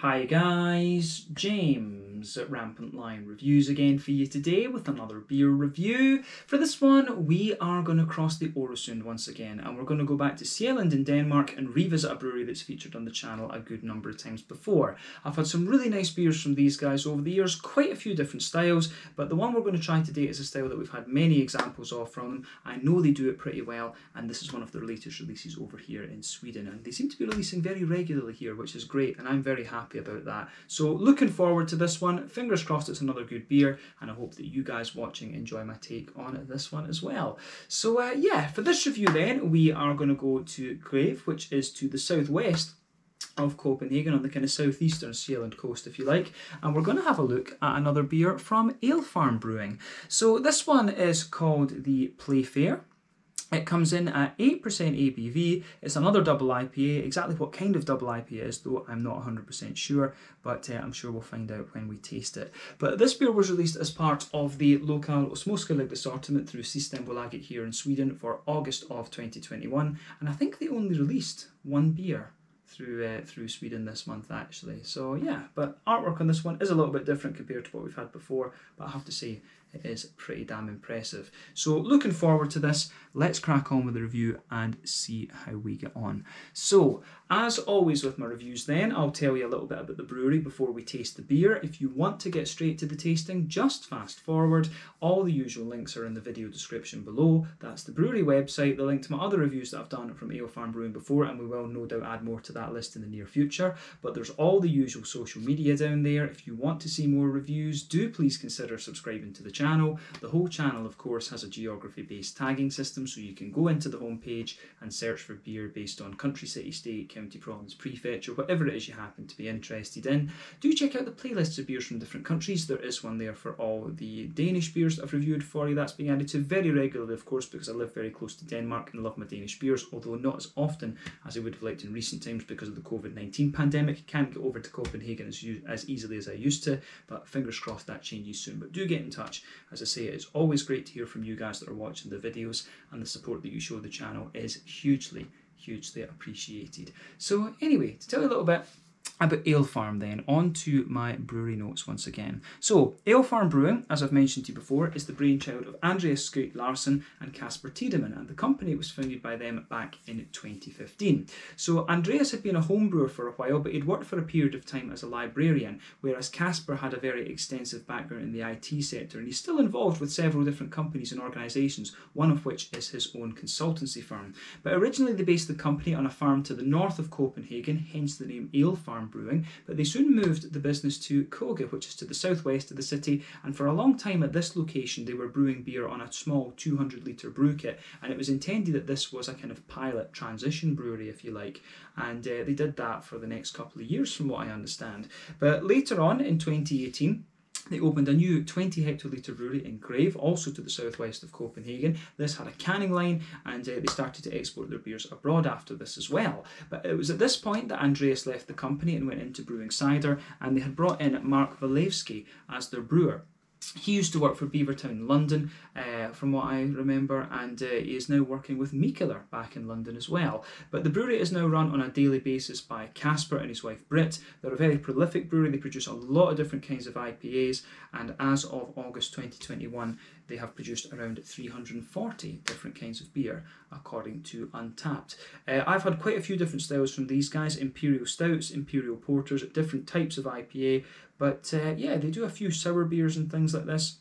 Hi guys, James at Rampant Lion Reviews again for you today with another beer review. For this one, we are going to cross the Øresund once again, and we're going to go back to Sjælland in Denmark and revisit a brewery that's featured on the channel a good number of times before. I've had some really nice beers from these guys over the years, quite a few different styles, but the one we're going to try today is a style that we've had many examples of from them. I know they do it pretty well, and this is one of their latest releases over here in Sweden, and they seem to be releasing very regularly here, which is great, and I'm very happy about that. So looking forward to this one. Fingers crossed it's another good beer, and I hope that you guys watching enjoy my take on this one as well. So yeah, for this review then, we are going to go to Greve, which is to the southwest of Copenhagen, on the kind of southeastern Sjælland coast if you like, and we're going to have a look at another beer from Alefarm Brewing. So this one is called the Playfair. It comes in at 8% ABV. It's another double IPA. Exactly what kind of double IPA is, though, I'm not 100% sure, but I'm sure we'll find out when we taste it. But this beer was released as part of the local Småskalig assortment through Systembolaget here in Sweden for August of 2021, and I think they only released one beer through Sweden this month actually. So yeah, but artwork on this one is a little bit different compared to what we've had before, but I have to say it is pretty damn impressive. So looking forward to this. Let's crack on with the review and see how we get on. So as always with my reviews then, I'll tell you a little bit about the brewery before we taste the beer. If you want to get straight to the tasting, just fast forward. All the usual links are in the video description below. That's the brewery website, the link to my other reviews that I've done from Alefarm Brewing before, and we will no doubt add more to that list in the near future. But there's all the usual social media down there. If you want to see more reviews, do please consider subscribing to the channel. The whole channel, of course, has a geography-based tagging system, so you can go into the homepage and search for beer based on country, city, state, county, province, prefecture, whatever it is you happen to be interested in. Do check out the playlists of beers from different countries. There is one there for all the Danish beers that I've reviewed for you. That's being added to very regularly, of course, because I live very close to Denmark and love my Danish beers, although not as often as I would have liked in recent times because of the COVID-19 pandemic. Can't get over to Copenhagen as easily as I used to, but fingers crossed that changes soon. But do get in touch. As I say, it's always great to hear from you guys that are watching the videos, and the support that you show the channel is hugely appreciated. So anyway, to tell you a little bit about Alefarm then, on to my brewery notes once again. So, Alefarm Brewing, as I've mentioned to you before, is the brainchild of Andreas Skødt Larsen and Kasper Tiedemann, and the company was founded by them back in 2015. So, Andreas had been a home brewer for a while, but he'd worked for a period of time as a librarian, whereas Kasper had a very extensive background in the IT sector, and he's still involved with several different companies and organisations, one of which is his own consultancy firm. But originally they based the company on a farm to the north of Copenhagen, hence the name Alefarm Brewing, but they soon moved the business to Køge, which is to the southwest of the city, and for a long time at this location they were brewing beer on a small 200-litre brew kit, and it was intended that this was a kind of pilot transition brewery, if you like, and they did that for the next couple of years from what I understand. But later on in 2018 they opened a new 20 hectolitre brewery in Greve, also to the southwest of Copenhagen. This had a canning line, and they started to export their beers abroad after this as well. But it was at this point that Andreas left the company and went into brewing cider, and they had brought in Mark Walewski as their brewer. He used to work for Beavertown in London, from what I remember, and he is now working with Mikkeller back in London as well. But the brewery is now run on a daily basis by Kasper and his wife Britt. They're a very prolific brewery. They produce a lot of different kinds of IPAs, and as of August 2021, they have produced around 340 different kinds of beer, according to Untappd. I've had quite a few different styles from these guys: imperial stouts, imperial porters, different types of IPA, but yeah, they do a few sour beers and things like this.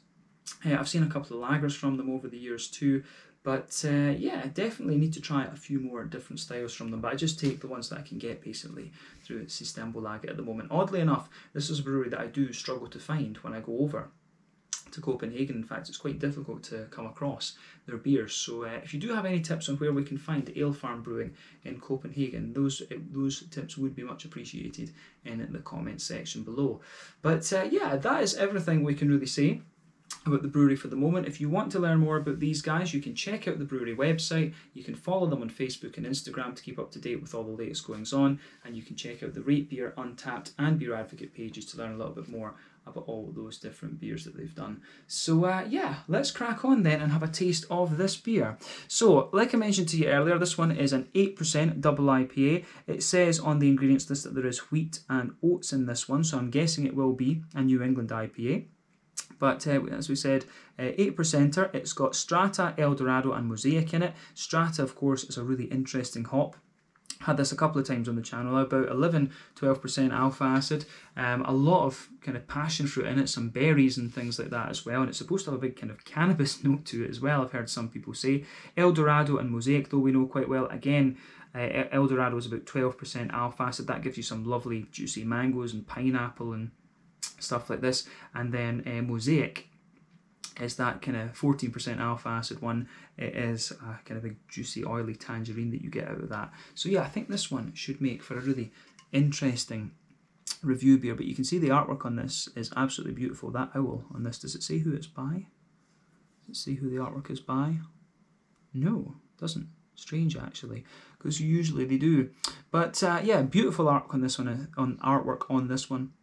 I've seen a couple of lagers from them over the years too, but yeah, definitely need to try a few more different styles from them, but I just take the ones that I can get basically through Systembolaget at the moment. Oddly enough, this is a brewery that I do struggle to find when I go over to Copenhagen. In fact, it's quite difficult to come across their beers. So if you do have any tips on where we can find Alefarm Brewing in Copenhagen, those tips would be much appreciated in the comments section below. But yeah, that is everything we can really say about the brewery for the moment. If you want to learn more about these guys, you can check out the brewery website. You can follow them on Facebook and Instagram to keep up to date with all the latest goings on, and you can check out the Rate Beer, Untappd and Beer Advocate pages to learn a little bit more about all those different beers that they've done. So yeah, let's crack on then and have a taste of this beer. So like I mentioned to you earlier, this one is an 8% double IPA. It says on the ingredients list that there is wheat and oats in this one, so I'm guessing it will be a New England IPA. But as we said, 8%er, it's got Strata, Eldorado and Mosaic in it. Strata, of course, is a really interesting hop. Had this a couple of times on the channel, about 11-12% alpha acid, a lot of kind of passion fruit in it, some berries and things like that as well, and it's supposed to have a big kind of cannabis note to it as well, I've heard some people say. Eldorado and Mosaic, though, we know quite well. Again, Eldorado is about 12% alpha acid, that gives you some lovely juicy mangoes and pineapple and stuff like this, and then Mosaic is that kind of 14% alpha acid one. It is a kind of a juicy oily tangerine that you get out of that. So yeah, I think this one should make for a really interesting review beer, but you can see the artwork on this is absolutely beautiful. That owl on this, does it say who it's by? Does it say who the artwork is by? No, it doesn't. Strange actually, because usually they do. But yeah, beautiful artwork on this one, artwork on this one,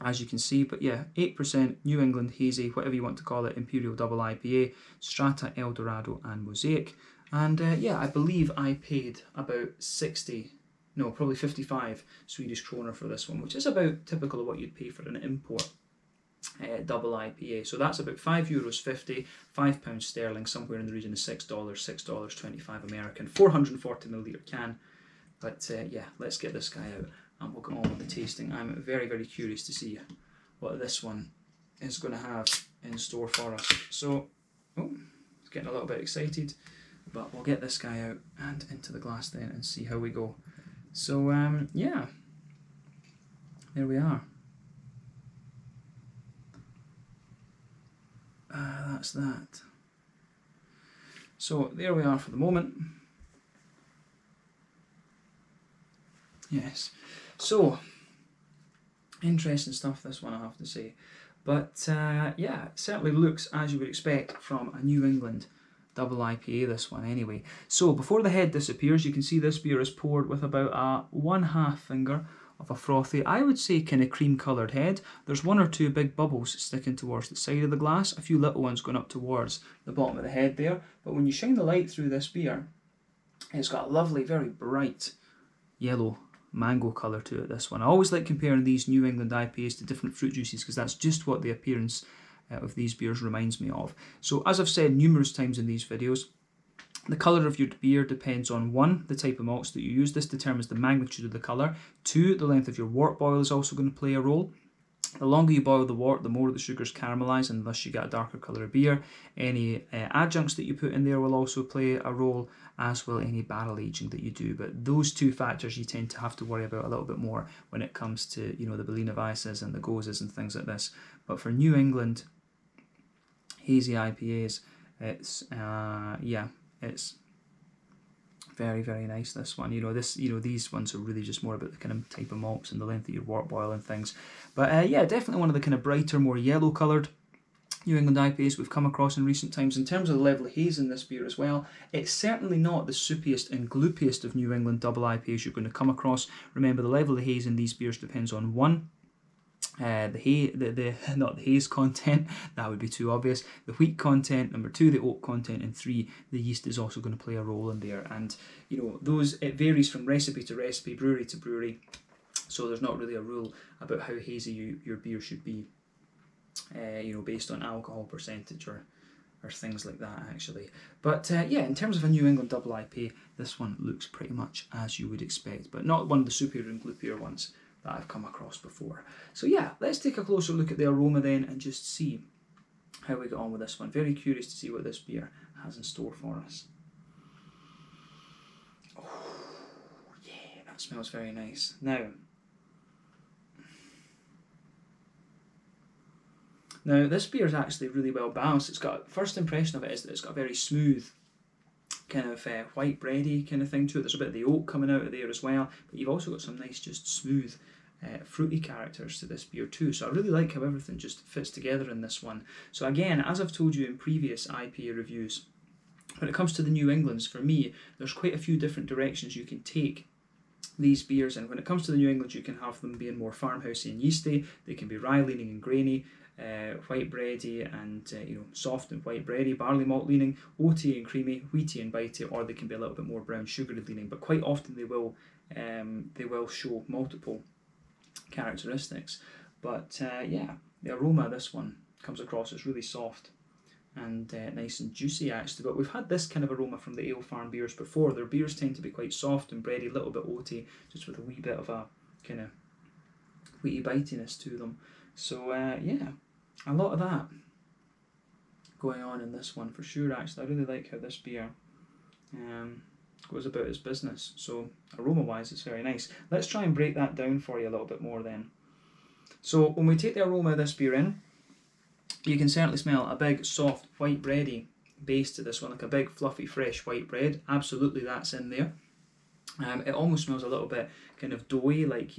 as you can see. But yeah, 8% New England Hazy, whatever you want to call it, Imperial Double IPA, Strata, Eldorado and Mosaic. And yeah, I believe I paid about 55 Swedish kronor for this one, which is about typical of what you'd pay for an import double IPA. So that's about €5.50, £5 sterling, somewhere in the region of $6, $6.25 American, 440ml can. But yeah, let's get this guy out and we'll get on with the tasting. I'm very, very curious to see what this one is going to have in store for us. So, it's getting a little bit excited, but we'll get this guy out and into the glass then and see how we go. So, yeah, there we are. That's that. So, there we are for the moment. Yes. So, interesting stuff, this one, I have to say. But yeah, it certainly looks as you would expect from a New England double IPA, this one anyway. So before the head disappears, you can see this beer is poured with about a 1/2 finger of a frothy, I would say kind of cream coloured head. There's 1 or 2 big bubbles sticking towards the side of the glass, a few little ones going up towards the bottom of the head there. But when you shine the light through this beer, it's got a lovely, very bright yellow mango colour to it, this one. I always like comparing these New England IPAs to different fruit juices because that's just what the appearance of these beers reminds me of. So as I've said numerous times in these videos, the colour of your beer depends on 1, the type of malts that you use. This determines the magnitude of the colour. 2, the length of your wort boil is also going to play a role. The longer you boil the wort, the more the sugars caramelise, and thus you get a darker colour of beer. Any adjuncts that you put in there will also play a role, as will any barrel aging that you do. But those 2 factors you tend to have to worry about a little bit more when it comes to, you know, the Berliner Weisses and the Goses and things like this. But for New England hazy IPAs, it's yeah, it's very, very nice, this one. These ones are really just more about the kind of type of malts and the length of your wort boil and things. But yeah, definitely one of the kind of brighter, more yellow coloured New England IPAs we've come across in recent times. In terms of the level of haze in this beer as well, it's certainly not the soupiest and gloopiest of New England double IPAs you're going to come across. Remember, the level of haze in these beers depends on 1, not the haze content, that would be too obvious, the wheat content, number 2, the oat content, and 3, the yeast is also going to play a role in there. And you know, it varies from recipe to recipe, brewery to brewery, so there's not really a rule about how hazy your beer should be, based on alcohol percentage or things like that actually. But yeah, in terms of a New England double IPA, this one looks pretty much as you would expect, but not one of the soupier and gloopier ones that I've come across before. So yeah, let's take a closer look at the aroma then and just see how we get on with this one. Very curious to see what this beer has in store for us. Oh yeah, that smells very nice. Now this beer is actually really well balanced. It's got, first impression of it is that it's got a very smooth kind of white bready kind of thing to it. There's a bit of the oat coming out of there as well, but you've also got some nice just smooth fruity characters to this beer too. So I really like how everything just fits together in this one. So again, as I've told you in previous IPA reviews, when it comes to the New Englands, for me, there's quite a few different directions you can take these beers in. When it comes to the New Englands, you can have them being more farmhousey and yeasty. They can be rye leaning and grainy, white bready and soft and white bready, barley malt leaning, oaty and creamy, wheaty and bitey, or they can be a little bit more brown sugary leaning. But quite often they will show multiple characteristics. But yeah, the aroma of this one comes across as really soft and nice and juicy actually. But we've had this kind of aroma from the Alefarm beers before. Their beers tend to be quite soft and bready, a little bit oaty, just with a wee bit of a kind of wheaty bitiness to them. So yeah, a lot of that going on in this one for sure actually. I really like how this beer goes about its business. So aroma wise it's very nice. Let's try and break that down for you a little bit more then. So when we take the aroma of this beer in, you can certainly smell a big soft white bready base to this one, like a big fluffy fresh white bread. Absolutely that's in there. It almost smells a little bit kind of doughy, like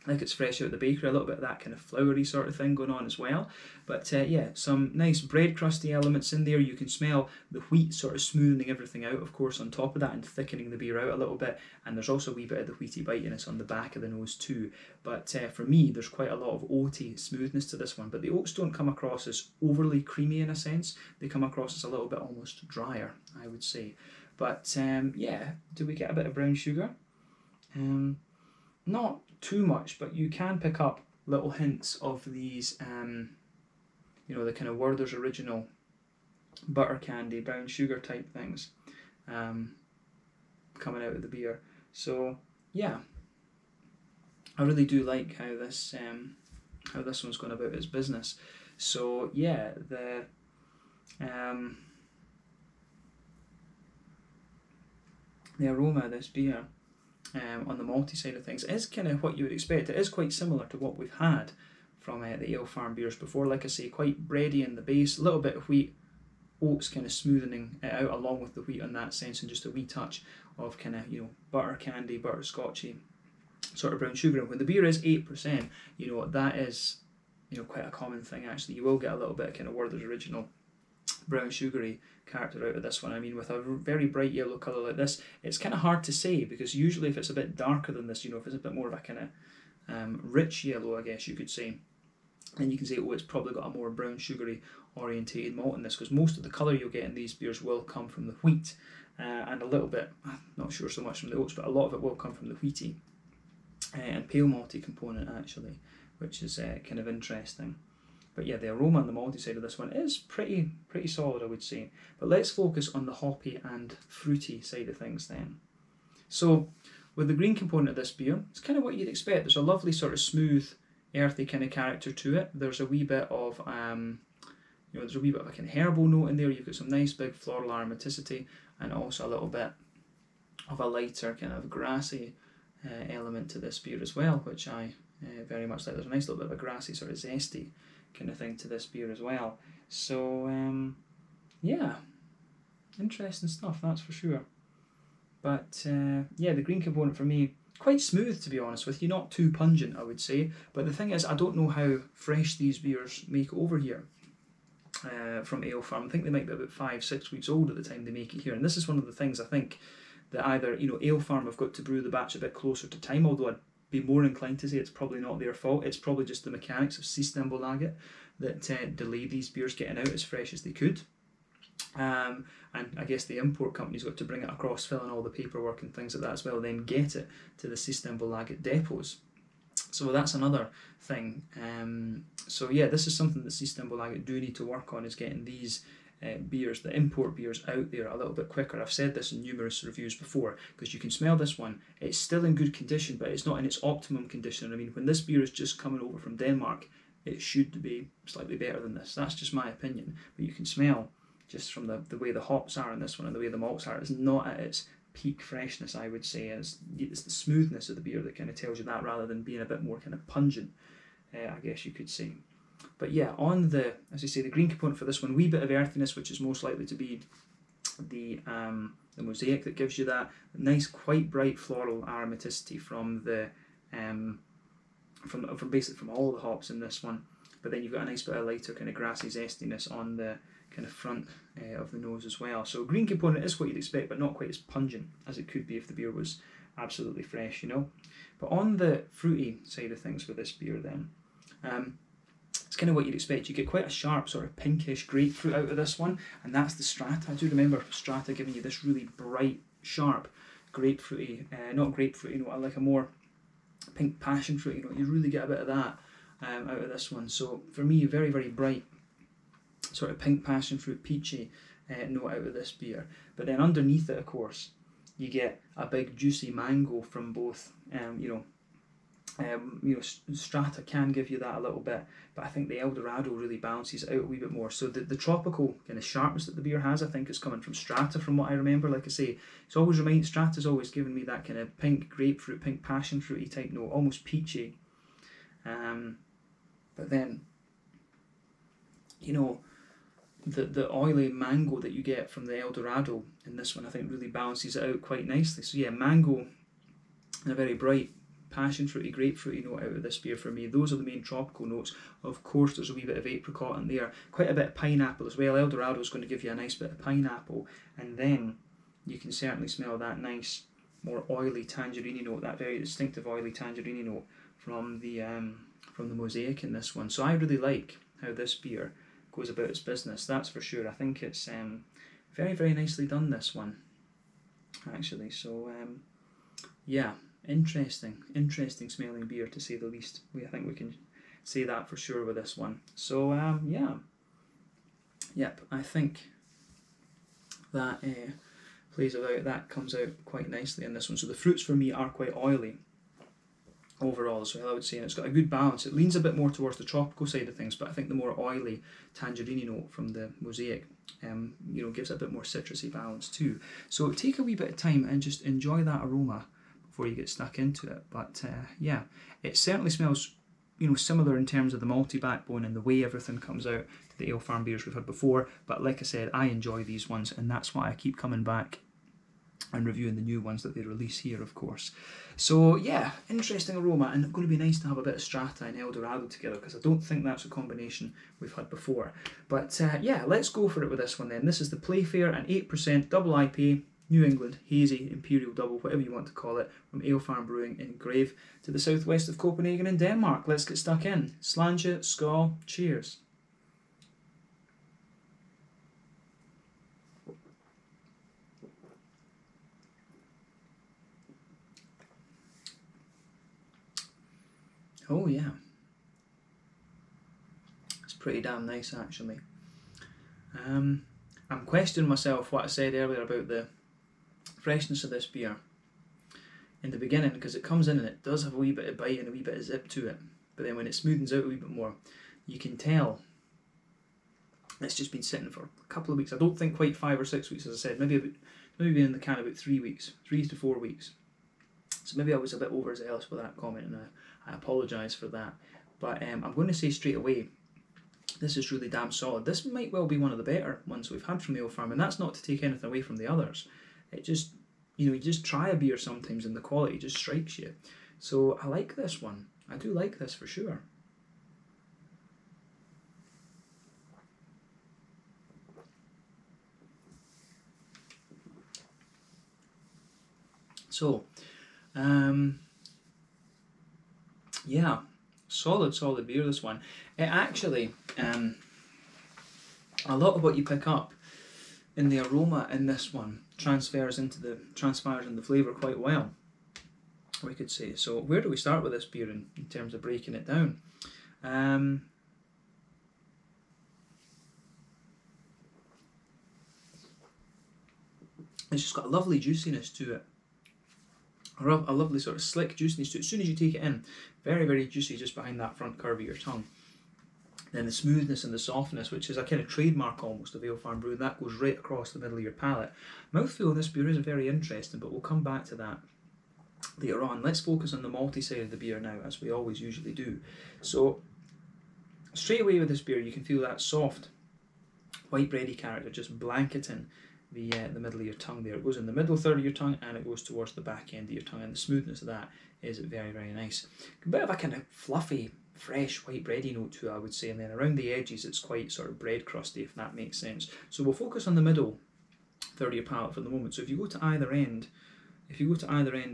like it's fresh out of the bakery, a little bit of that kind of floury sort of thing going on as well. But yeah, some nice bread crusty elements in there. You can smell the wheat sort of smoothing everything out, of course, on top of that and thickening the beer out a little bit. And there's also a wee bit of the wheaty bitiness on the back of the nose too. But for me, there's quite a lot of oaty smoothness to this one. But the oats don't come across as overly creamy in a sense. They come across as a little bit almost drier, I would say. But yeah, do we get a bit of brown sugar? Not too much, but you can pick up little hints of these, the kind of Werther's Original butter candy, brown sugar type things coming out of the beer. So yeah, I really do like how this one's going about its business. So yeah, the aroma of this beer on the malty side of things is kind of what you would expect. It is quite similar to what we've had from the Alefarm beers before. Like I say, quite bready in the base, a little bit of wheat, oats kind of smoothing it out along with the wheat in that sense, and just a wee touch of kind of butter candy, butterscotchy sort of brown sugar. And when the beer is 8%, that is quite a common thing actually. You will get a little bit of kind of Werther's Original brown sugary character out of this one. I mean, with a very bright yellow colour like this, it's kind of hard to say, because usually if it's a bit darker than this, if it's a bit more of a kind of rich yellow, I guess you could say, then you can say, oh, it's probably got a more brown sugary orientated malt in this, because most of the colour you'll get in these beers will come from the wheat, and a little bit, I'm not sure so much from the oats, but a lot of it will come from the wheaty and pale malty component actually, which is kind of interesting. But yeah, the aroma on the malty side of this one is pretty solid, I would say. But let's focus on the hoppy and fruity side of things then. So with the green component of this beer, it's kind of what you'd expect. There's a lovely sort of smooth, earthy kind of character to it. There's a wee bit of there's a wee bit of a kind of herbal note in there. You've got some nice big floral aromaticity, and also a little bit of a lighter kind of grassy element to this beer as well, which I very much like. There's a nice little bit of a grassy sort of zesty kind of thing to this beer as well. So yeah, interesting stuff, that's for sure. But yeah, the green component for me, quite smooth to be honest with you, not too pungent I would say. But the thing is, I don't know how fresh these beers make over here from Alefarm. I think they might be about 5-6 weeks old at the time they make it here, and this is one of the things I think that either Alefarm have got to brew the batch a bit closer to time, although I'd be more inclined to say it's probably not their fault. It's probably just the mechanics of Systembolaget that delay these beers getting out as fresh as they could. And I guess the import company's got to bring it across, fill in all the paperwork and things like that as well, then get it to the Systembolaget depots. So that's another thing. So yeah, this is something that Systembolaget do need to work on, is getting these beers, the import beers, out there a little bit quicker. I've said this in numerous reviews before, because you can smell this one, it's still in good condition, but it's not in its optimum condition. I mean, when this beer is just coming over from Denmark, it should be slightly better than this. That's just my opinion. But you can smell, just from the way the hops are in this one and the way the malts are, it's not at its peak freshness, I would say. It's the smoothness of the beer that kind of tells you that, rather than being a bit more kind of pungent, I guess you could say. But yeah, on the, as I say, the green component for this one, wee bit of earthiness, which is most likely to be the mosaic that gives you that nice, quite bright floral aromaticity from the from all the hops in this one. But then you've got a nice bit of lighter kind of grassy zestiness on the kind of front of the nose as well. So green component is what you'd expect, but not quite as pungent as it could be if the beer was absolutely fresh, you know. But on the fruity side of things with this beer then, it's kind of what you'd expect. You get quite a sharp sort of pinkish grapefruit out of this one, and that's the Strata. I do remember Strata giving you this really bright, sharp grapefruity, not grapefruit, you know, like a more pink passion fruit, you know, you really get a bit of that out of this one. So for me, very, very bright sort of pink passion fruit, peachy note out of this beer. But then underneath it, of course, you get a big juicy mango from both, Strata can give you that a little bit, but I think the Eldorado really balances it out a wee bit more. So the tropical kind of sharpness that the beer has, I think, is coming from Strata from what I remember. Like I say, Strata's always given me that kind of pink grapefruit, pink passion fruity type note, almost peachy. But then, you know, the oily mango that you get from the Eldorado in this one, I think, really balances it out quite nicely. So yeah, mango and a very bright passion fruity, grapefruity note out of this beer for me. Those are the main tropical notes. Of course, there's a wee bit of apricot in there, quite a bit of pineapple as well. Eldorado is going to give you a nice bit of pineapple, and then you can certainly smell that nice, more oily tangerine note, that very distinctive oily tangerine note from the Mosaic in this one. So I really like how this beer goes about its business, that's for sure. I think it's very, very nicely done, this one, actually. So yeah, interesting smelling beer, to say the least. I think we can say that for sure with this one. So I think that plays about, that comes out quite nicely in this one. So the fruits for me are quite oily overall as well, I would say, and it's got a good balance. It leans a bit more towards the tropical side of things, but I think the more oily tangerine note from the Mosaic gives it a bit more citrusy balance too. So take a wee bit of time and just enjoy that aroma before you get stuck into it. But yeah, it certainly smells, you know, similar in terms of the malty backbone and the way everything comes out to the Alefarm beers we've had before. But like I said, I enjoy these ones, and that's why I keep coming back and reviewing the new ones that they release here, of course. So yeah, interesting aroma, and it's going to be nice to have a bit of Strata and Eldorado together, because I don't think that's a combination we've had before. But yeah, let's go for it with this one then. This is the Playfair, an 8% double IPA, New England, hazy, imperial double, whatever you want to call it, from Alefarm Brewing in Greve to the southwest of Copenhagen in Denmark. Let's get stuck in. Slange, skål, cheers. Oh yeah, it's pretty damn nice actually. I'm questioning myself what I said earlier about the freshness of this beer in the beginning, because it comes in and it does have a wee bit of bite and a wee bit of zip to it, but then when it smoothens out a wee bit more, you can tell it's just been sitting for a couple of weeks. I don't think quite 5 or 6 weeks, as I said, maybe been in the can about 3 weeks, 3 to 4 weeks. So maybe I was a bit overzealous with that comment, and I apologise for that. But I'm going to say straight away, this is really damn solid. This might well be one of the better ones we've had from Alefarm, and that's not to take anything away from the others. It just, you just try a beer sometimes and the quality just strikes you. So I like this one. I do like this for sure. So, yeah, solid beer, this one. It actually, a lot of what you pick up in the aroma in this one transpires into the flavour quite well, we could say. So where do we start with this beer in terms of breaking it down? It's just got a lovely juiciness to it. A lovely sort of slick juiciness to it. As soon as you take it in, very, very juicy just behind that front curve of your tongue. Then the smoothness and the softness, which is a kind of trademark almost of Alefarm Brewing, that goes right across the middle of your palate. Mouthfeel of this beer is very interesting, but we'll come back to that later on. Let's focus on the malty side of the beer now, as we always usually do. So straight away with this beer, you can feel that soft, white bready character just blanketing the middle of your tongue there. It goes in the middle third of your tongue and it goes towards the back end of your tongue, and the smoothness of that is very, very nice. A bit of a kind of fluffy, fresh, white bready note to it, I would say, and then around the edges it's quite sort of bread crusty, if that makes sense. So we'll focus on the middle third of your palate for the moment. So if you go to either end,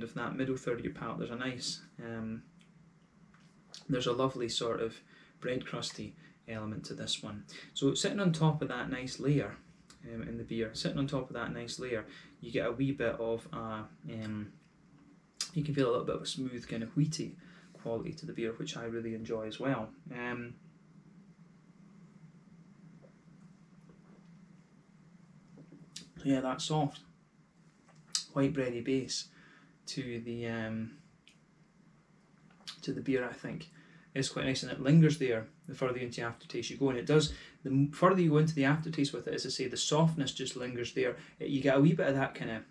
of that middle third of your palate, there's a nice, there's a lovely sort of bread crusty element to this one. So sitting on top of that nice layer in the beer, you get a wee bit of you can feel a little bit of a smooth kind of wheaty quality to the beer, which I really enjoy as well. Yeah, that soft white bready base to the beer, I think, is quite nice, and it lingers there the further into the aftertaste you go, and it does. The further you go into the aftertaste with it, as I say, the softness just lingers there. You get a wee bit of that kind of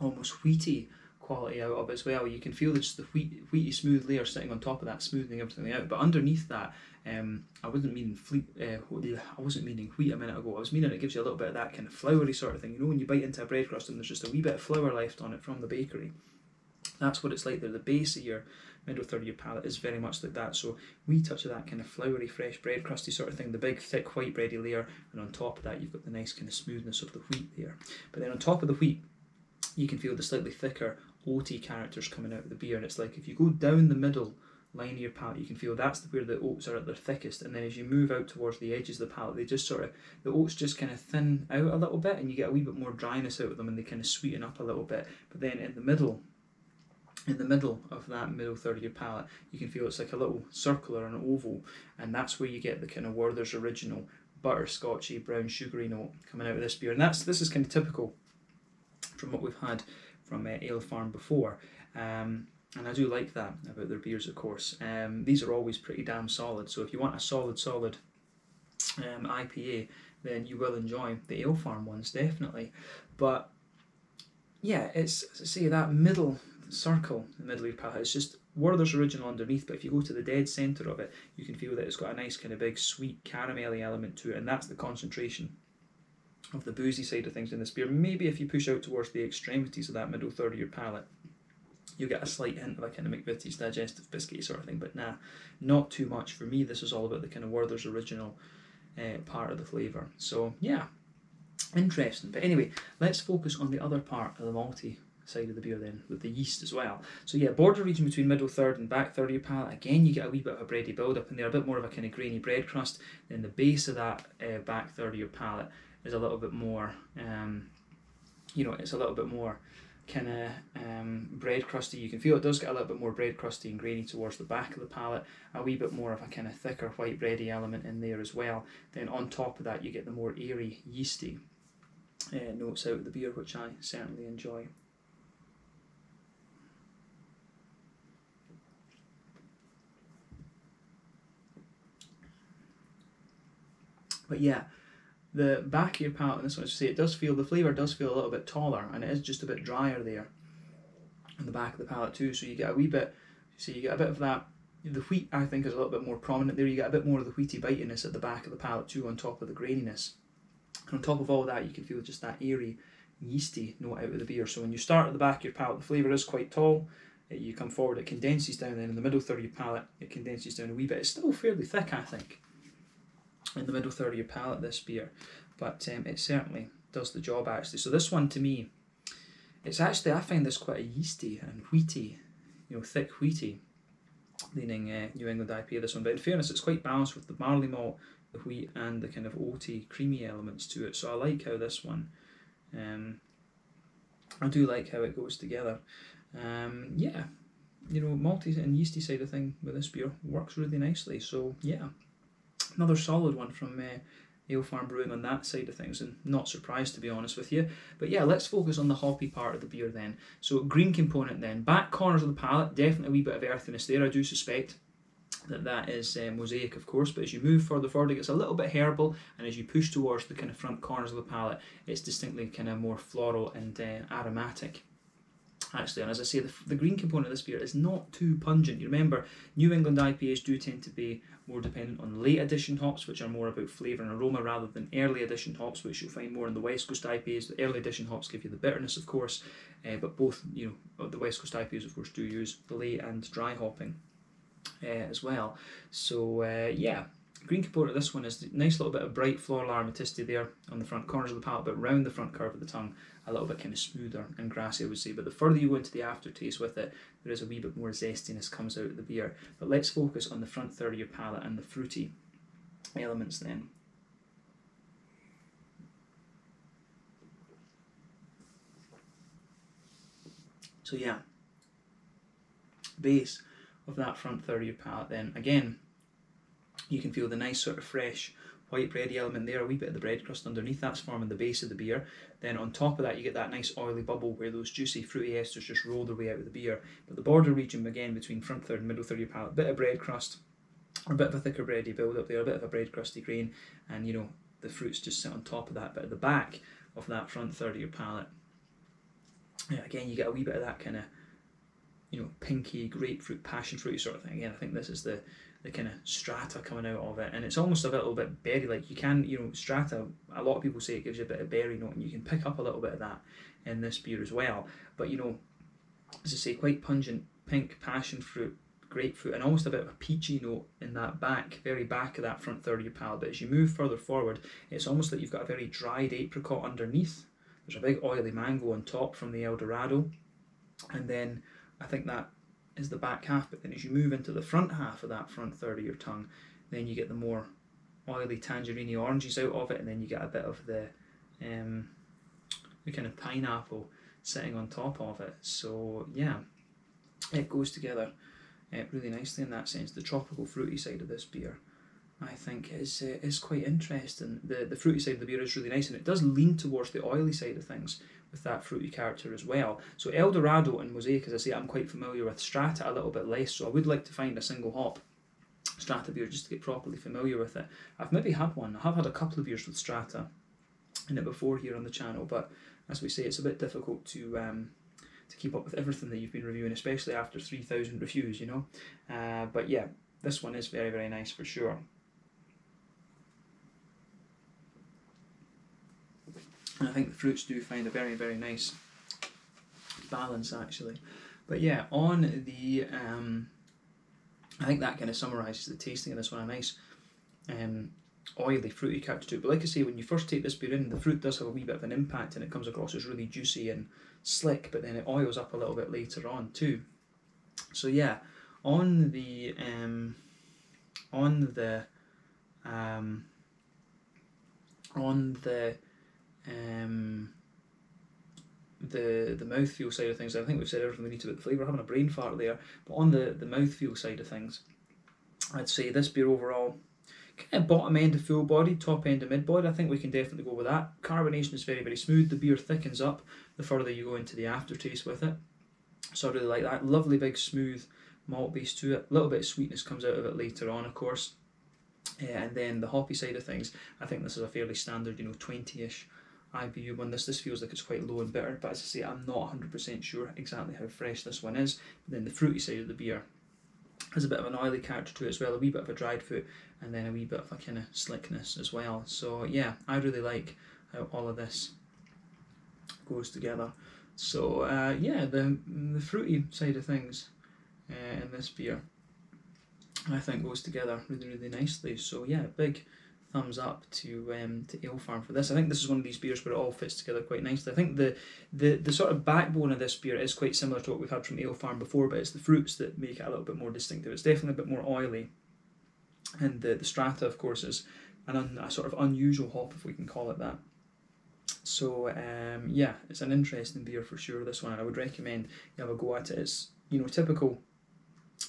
almost wheaty quality out of it as well. You can feel just the wheaty smooth layer sitting on top of that, smoothing everything out. But underneath that, I wasn't meaning wheat a minute ago. I was meaning it gives you a little bit of that kind of floury sort of thing. You know, when you bite into a bread crust and there's just a wee bit of flour left on it from the bakery. That's what it's like there. The base of your middle third of your palate is very much like that. So wee touch of that kind of floury, fresh bread crusty sort of thing, the big thick white bready layer, and on top of that you've got the nice kind of smoothness of the wheat there. But then on top of the wheat, you can feel the slightly thicker oaty characters coming out of the beer, and it's like if you go down the middle line of your palate, you can feel that's where the oats are at their thickest, and then as you move out towards the edges of the palate, they just sort of, the oats just kind of thin out a little bit, and you get a wee bit more dryness out of them, and they kind of sweeten up a little bit. But then in the middle of that middle third of your palate, you can feel it's like a little circle or an oval, and that's where you get the kind of Werther's original butterscotchy, brown sugary note coming out of this beer. And this is kind of typical from what we've had from Alefarm before, and I do like that about their beers, of course. These are always pretty damn solid, so if you want a solid IPA, then you will enjoy the Alefarm ones, definitely. But yeah, it's, as I say, that middle circle in the middle of your palate, it's just Werther's original underneath, but if you go to the dead centre of it, you can feel that it's got a nice kind of big sweet caramelly element to it, and that's the concentration of the boozy side of things in this beer. Maybe if you push out towards the extremities of that middle third of your palate, you get a slight hint of a kind of McVitie's digestive biscuit sort of thing, but nah, not too much. For me, this is all about the kind of Werther's original part of the flavour. So yeah, interesting. But anyway, let's focus on the other part of the malty side of the beer then, with the yeast as well. So yeah, border region between middle third and back third of your palate, again you get a wee bit of a bready build up in there, a bit more of a kind of grainy bread crust. Then the base of that back third of your palate is a little bit more, it's a little bit more kind of bread crusty. You can feel it does get a little bit more bread crusty and grainy towards the back of the palate, a wee bit more of a kind of thicker white bready element in there as well. Then on top of that you get the more airy yeasty notes out of the beer, which I certainly enjoy. But yeah, the back of your palate on this one, as you say, the flavour does feel a little bit taller, and it is just a bit drier there on the back of the palate too. So you get a wee bit, you get a bit of that. The wheat, I think, is a little bit more prominent there. You get a bit more of the wheaty bitiness at the back of the palate too, on top of the graininess. And on top of all that, you can feel just that airy, yeasty note out of the beer. So when you start at the back of your palate, the flavour is quite tall. You come forward, it condenses down, then in the middle third of your palate, it condenses down a wee bit. It's still fairly thick, I think, in the middle third of your palate, this beer, but it certainly does the job actually. So this one, to me, it's actually, I find this quite a yeasty and wheaty, thick wheaty leaning New England IPA, this one. But in fairness, it's quite balanced with the barley malt, the wheat, and the kind of oaty, creamy elements to it. So I like how this one, I do like how it goes together. Yeah, malty and yeasty side of thing with this beer works really nicely. So yeah, another solid one from Alefarm Brewing on that side of things, and not surprised, to be honest with you. But yeah, let's focus on the hoppy part of the beer then. So green component then, back corners of the palate, definitely a wee bit of earthiness there. I do suspect that is mosaic, of course, but as you move further forward, it gets a little bit herbal, and as you push towards the kind of front corners of the palate, it's distinctly kind of more floral and aromatic. actually. And as I say, the green component of this beer is not too pungent. You remember, New England IPAs do tend to be more dependent on late addition hops, which are more about flavour and aroma, rather than early addition hops, which you'll find more in the West Coast IPAs. The early addition hops give you the bitterness, of course, but both, the West Coast IPAs, of course, do use late and dry hopping as well. So yeah, green component of this one is a nice little bit of bright floral aromaticity there on the front corners of the palate, but round the front curve of the tongue, a little bit kind of smoother and grassy, I would say. But the further you go into the aftertaste with it, there is a wee bit more zestiness comes out of the beer. But let's focus on the front third of your palate and the fruity elements then. So yeah, base of that front third of your palate then, again, you can feel the nice sort of fresh white bready element there, a wee bit of the bread crust underneath, that's forming the base of the beer. Then on top of that you get that nice oily bubble where those juicy fruity esters just roll their way out of the beer. But the border region, again, between front third and middle third of your palate, a bit of bread crust, or a bit of a thicker bready build up there, a bit of a bread crusty grain, and the fruits just sit on top of that. But at the back of that front third of your palate, again, you get a wee bit of that kind of pinky grapefruit, passion fruity sort of thing. Again, I think this is the kind of strata coming out of it, and it's almost a little bit berry like. You can, strata, a lot of people say it gives you a bit of berry note, and you can pick up a little bit of that in this beer as well. But as I say, quite pungent pink passion fruit, grapefruit, and almost a bit of a peachy note in that very back of that front third of your palate. But as you move further forward, it's almost like you've got a very dried apricot underneath. There's a big oily mango on top from the Eldorado, and then I think that is the back half. But then as you move into the front half of that front third of your tongue, then you get the more oily tangerine oranges out of it, and then you get a bit of the kind of pineapple sitting on top of it. So yeah, it goes together really nicely in that sense. The tropical fruity side of this beer, I think, is quite interesting. The fruity side of the beer is really nice, and it does lean towards the oily side of things with that fruity character as well. So Eldorado and Mosaic, as I say, I'm quite familiar with. Strata a little bit less, so I would like to find a single hop Strata beer just to get properly familiar with it. I've maybe had one. I have had a couple of beers with Strata in it before here on the channel, but as we say, it's a bit difficult to keep up with everything that you've been reviewing, especially after 3,000 reviews, but yeah, this one is very, very nice for sure. And I think the fruits do find a very, very nice balance actually. But yeah, on the I think that kind of summarises the tasting of this one. A nice oily, fruity character to it. But like I say, when you first take this beer in, the fruit does have a wee bit of an impact, and it comes across as really juicy and slick, but then it oils up a little bit later on too. So yeah, on the mouthfeel side of things, I think we've said everything we need to about the flavour. Having a brain fart there, but on the mouthfeel side of things, I'd say this beer overall, kind of bottom end of full body, top end of mid body. I think we can definitely go with that. Carbonation is very, very smooth. The beer thickens up the further you go into the aftertaste with it, so I really like that. Lovely big smooth malt base to it. A little bit of sweetness comes out of it later on, of course. And then the hoppy side of things, I think this is a fairly standard 20-ish IBU one. This feels like it's quite low and bitter, but as I say, I'm not 100% sure exactly how fresh this one is. But then the fruity side of the beer has a bit of an oily character to it as well, a wee bit of a dried fruit, and then a wee bit of a kind of slickness as well. So yeah, I really like how all of this goes together. So yeah, the fruity side of things in this beer, I think, goes together really, really nicely. So yeah, big thumbs up to Alefarm for this. I think this is one of these beers where it all fits together quite nicely. I think the sort of backbone of this beer is quite similar to what we've had from Alefarm before, but it's the fruits that make it a little bit more distinctive. It's definitely a bit more oily, and the Strata, of course, is a sort of unusual hop, if we can call it that. So yeah, it's an interesting beer for sure, this one, and I would recommend you have a go at it. It's typical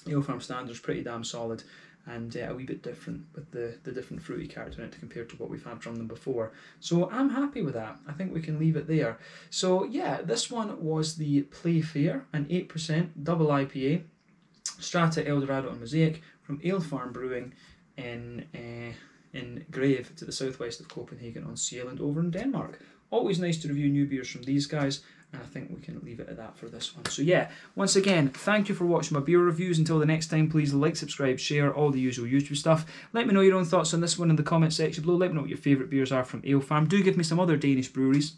Alefarm standards, pretty damn solid, and a wee bit different with the different fruity character in it compared to what we've had from them before. So I'm happy with that. I think we can leave it there. So yeah, this one was the Playfair, an 8% double IPA, Strata, Eldorado and Mosaic from Alefarm Brewing in Greve, to the southwest of Copenhagen on Sjælland over in Denmark. Always nice to review new beers from these guys. And I think we can leave it at that for this one. So yeah, once again, thank you for watching my beer reviews. Until the next time, please like, subscribe, share, all the usual YouTube stuff. Let me know your own thoughts on this one in the comment section below. Let me know what your favourite beers are from Alefarm. Do give me some other Danish breweries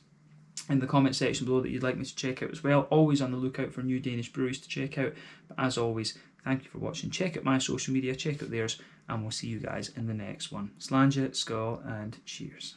in the comment section below that you'd like me to check out as well. Always on the lookout for new Danish breweries to check out. But as always, thank you for watching. Check out my social media, check out theirs, and we'll see you guys in the next one. Slàinte, skål, and cheers.